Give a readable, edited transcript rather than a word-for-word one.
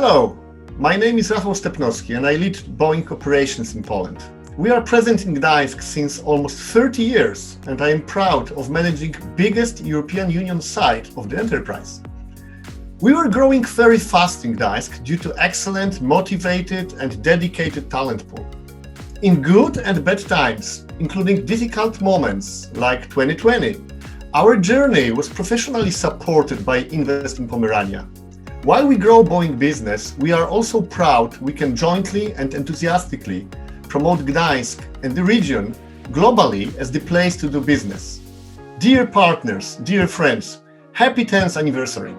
Hello, my name is Rafal Stepnowski and I lead Boeing operations in Poland. We are present in Gdańsk since almost 30 years and I am proud of managing biggest European Union site of the enterprise. We were growing very fast in Gdańsk due to excellent, motivated and dedicated talent pool. In good and bad times, including difficult moments like 2020, our journey was professionally supported by Invest in Pomerania. While we grow Boeing business, we are also proud we can jointly and enthusiastically promote Gdańsk and the region globally as the place to do business. Dear partners, dear friends, happy 10th anniversary!